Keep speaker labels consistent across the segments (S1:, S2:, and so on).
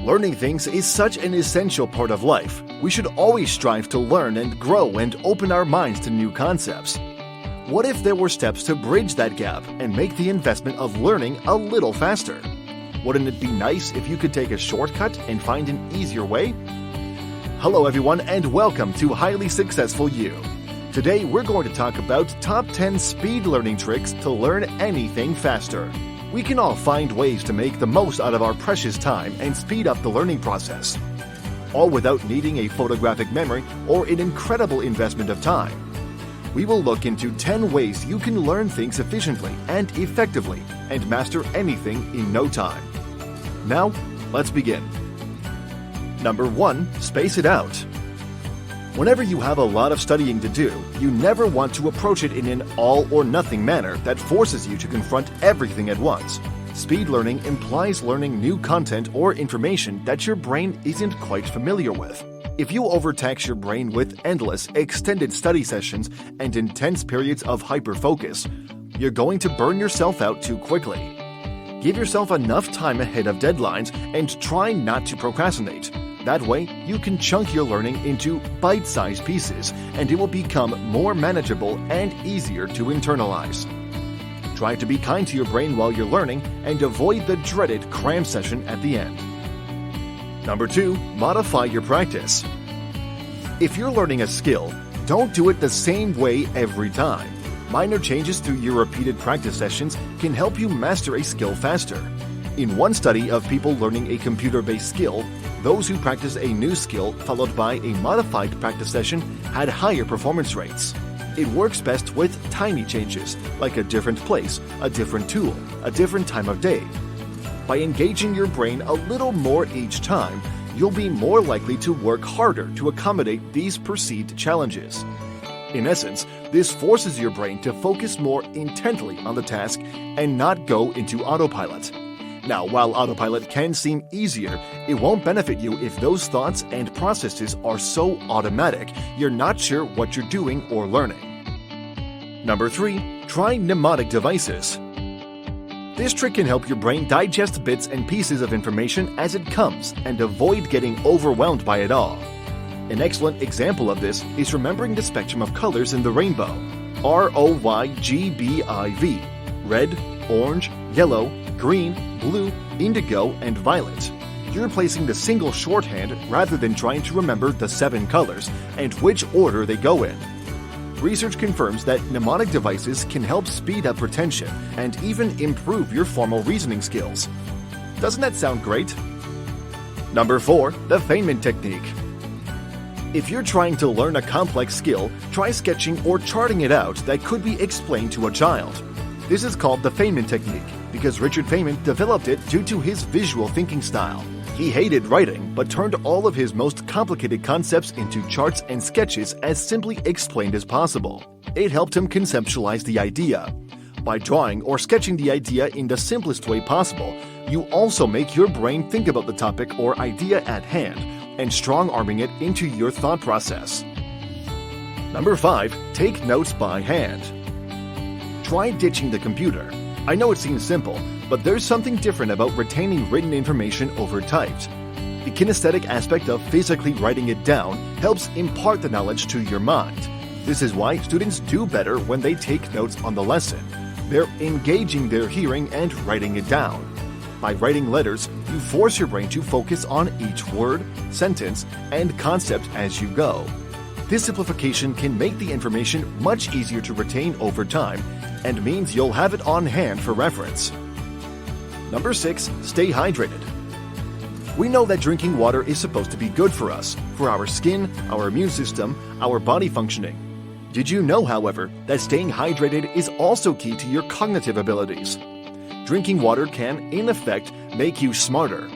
S1: Learning things is such an essential part of life. We should always strive to learn and grow and open our minds to new concepts. What if there were steps to bridge that gap and make the investment of learning a little faster? Wouldn't it be nice if you could take a shortcut and find an easier way? Hello everyone and welcome to Highly Successful You. Today we're going to talk about top 10 speed learning tricks to learn anything faster. We can all find ways to make the most out of our precious time and speed up the learning process, all without needing a photographic memory or an incredible investment of time. We will look into 10 ways you can learn things efficiently and effectively and master anything in no time. Now, let's begin. Number 1. Space it out. Whenever you have a lot of studying to do, you never want to approach it in an all-or-nothing manner that forces you to confront everything at once. Speed learning implies learning new content or information that your brain isn't quite familiar with. If you overtax your brain with endless, extended study sessions and intense periods of hyper-focus, you're going to burn yourself out too quickly. Give yourself enough time ahead of deadlines and try not to procrastinate. That way, you can chunk your learning into bite-sized pieces and it will become more manageable and easier to internalize. Try to be kind to your brain while you're learning and avoid the dreaded cram session at the end. Number 2. Modify your practice. If you're learning a skill, don't do it the same way every time. Minor changes through your repeated practice sessions can help you master a skill faster. In one study of people learning a computer-based skill, those who practiced a new skill followed by a modified practice session had higher performance rates. It works best with tiny changes, like a different place, a different tool, a different time of day. By engaging your brain a little more each time, you'll be more likely to work harder to accommodate these perceived challenges. In essence, this forces your brain to focus more intently on the task and not go into autopilot. Now, while autopilot can seem easier, it won't benefit you if those thoughts and processes are so automatic you're not sure what you're doing or learning. Number 3. Try mnemonic devices. This trick can help your brain digest bits and pieces of information as it comes and avoid getting overwhelmed by it all. An excellent example of this is remembering the spectrum of colors in the rainbow: ROYGBIV, red, orange, yellow, green, blue, indigo, and violet. You're placing the single shorthand rather than trying to remember the 7 colors and which order they go in. Research confirms that mnemonic devices can help speed up retention and even improve your formal reasoning skills. Doesn't that sound great? Number 4. The Feynman technique. If you're trying to learn a complex skill, try sketching or charting it out that could be explained to a child. This is called the Feynman technique because Richard Feynman developed it due to his visual thinking style. He hated writing, but turned all of his most complicated concepts into charts and sketches as simply explained as possible. It helped him conceptualize the idea. By drawing or sketching the idea in the simplest way possible, you also make your brain think about the topic or idea at hand and strong-arming it into your thought process. Number 5. Take notes by hand. Try ditching the computer. I know it seems simple, but there's something different about retaining written information over typed. The kinesthetic aspect of physically writing it down helps impart the knowledge to your mind. This is why students do better when they take notes on the lesson. They're engaging their hearing and writing it down. By writing letters, you force your brain to focus on each word, sentence, and concept as you go. This simplification can make the information much easier to retain over time and means you'll have it on hand for reference. Number 6. Stay hydrated. We know that drinking water is supposed to be good for us, for our skin, our immune system, our body functioning. Did you know, however, that staying hydrated is also key to your cognitive abilities? Drinking water can, in effect, make you smarter.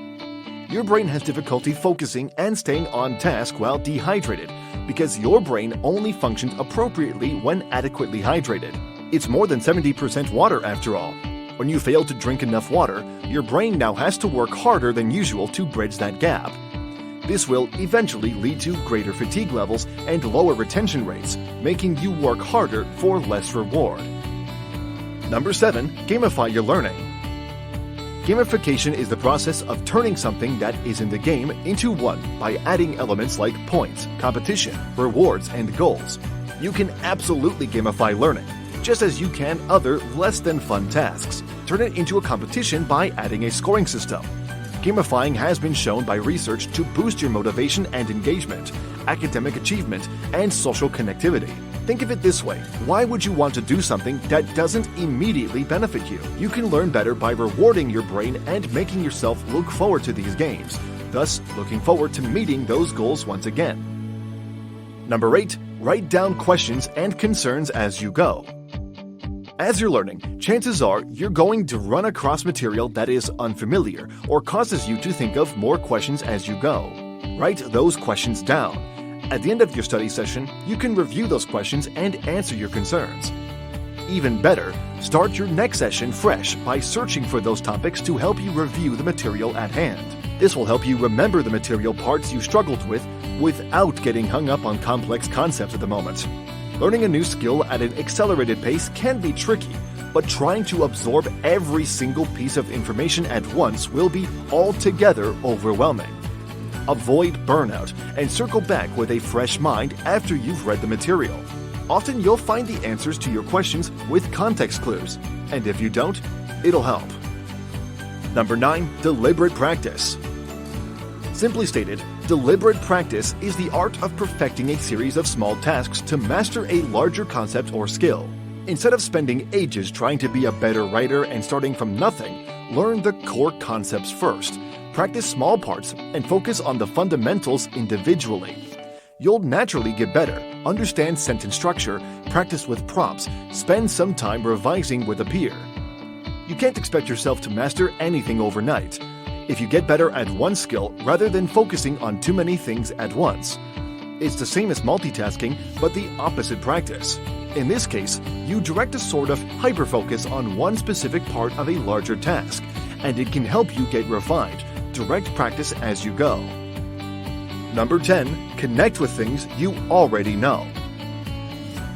S1: Your brain has difficulty focusing and staying on task while dehydrated because your brain only functions appropriately when adequately hydrated. It's more than 70% water after all. When you fail to drink enough water, your brain now has to work harder than usual to bridge that gap. This will eventually lead to greater fatigue levels and lower retention rates, making you work harder for less reward. Number 7. Gamify your learning. Gamification is the process of turning something that isn't a game into one by adding elements like points, competition, rewards, and goals. You can absolutely gamify learning, just as you can other less than fun tasks. Turn it into a competition by adding a scoring system. Gamifying has been shown by research to boost your motivation and engagement, academic achievement, and social connectivity. Think of it this way: why would you want to do something that doesn't immediately benefit you? You can learn better by rewarding your brain and making yourself look forward to these games, thus looking forward to meeting those goals once again. Number 8. Write down questions and concerns as you go. As you're learning, chances are you're going to run across material that is unfamiliar or causes you to think of more questions as you go. Write those questions down. At the end of your study session, you can review those questions and answer your concerns. Even better, start your next session fresh by searching for those topics to help you review the material at hand. This will help you remember the material parts you struggled with without getting hung up on complex concepts at the moment. Learning a new skill at an accelerated pace can be tricky, but trying to absorb every single piece of information at once will be altogether overwhelming. Avoid burnout and circle back with a fresh mind after you've read the material. Often you'll find the answers to your questions with context clues, and if you don't, it'll help. Number 9. Deliberate practice. Simply stated, deliberate practice is the art of perfecting a series of small tasks to master a larger concept or skill. Instead of spending ages trying to be a better writer and starting from nothing, learn the core concepts first. Practice small parts and focus on the fundamentals individually. You'll naturally get better, understand sentence structure, practice with prompts, spend some time revising with a peer. You can't expect yourself to master anything overnight. If you get better at one skill rather than focusing on too many things at once. It's the same as multitasking, but the opposite practice. In this case, you direct a sort of hyper-focus on one specific part of a larger task, and it can help you get refined. Direct practice as you go. Number 10. Connect with things you already know.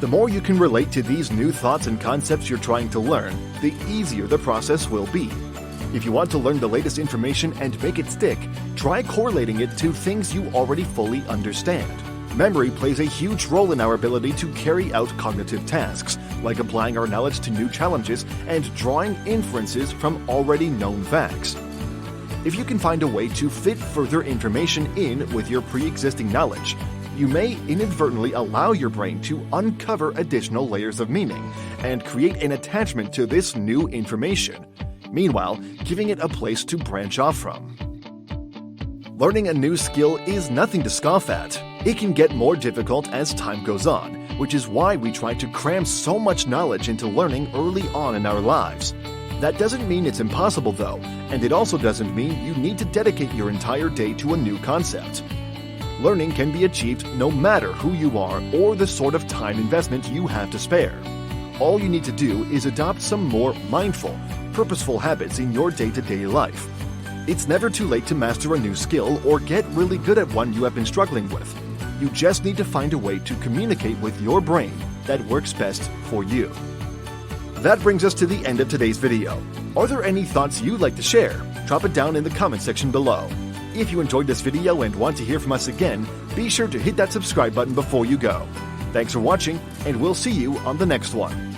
S1: The more you can relate to these new thoughts and concepts you're trying to learn, the easier the process will be. If you want to learn the latest information and make it stick, try correlating it to things you already fully understand. Memory plays a huge role in our ability to carry out cognitive tasks, like applying our knowledge to new challenges and drawing inferences from already known facts. If you can find a way to fit further information in with your pre-existing knowledge, you may inadvertently allow your brain to uncover additional layers of meaning and create an attachment to this new information, meanwhile giving it a place to branch off from. Learning a new skill is nothing to scoff at. It can get more difficult as time goes on, which is why we try to cram so much knowledge into learning early on in our lives. That doesn't mean it's impossible though, and it also doesn't mean you need to dedicate your entire day to a new concept. Learning can be achieved no matter who you are or the sort of time investment you have to spare. All you need to do is adopt some more mindful, purposeful habits in your day-to-day life. It's never too late to master a new skill or get really good at one you have been struggling with. You just need to find a way to communicate with your brain that works best for you. That brings us to the end of today's video. Are there any thoughts you'd like to share? Drop it down in the comment section below. If you enjoyed this video and want to hear from us again, be sure to hit that subscribe button before you go. Thanks for watching, and we'll see you on the next one.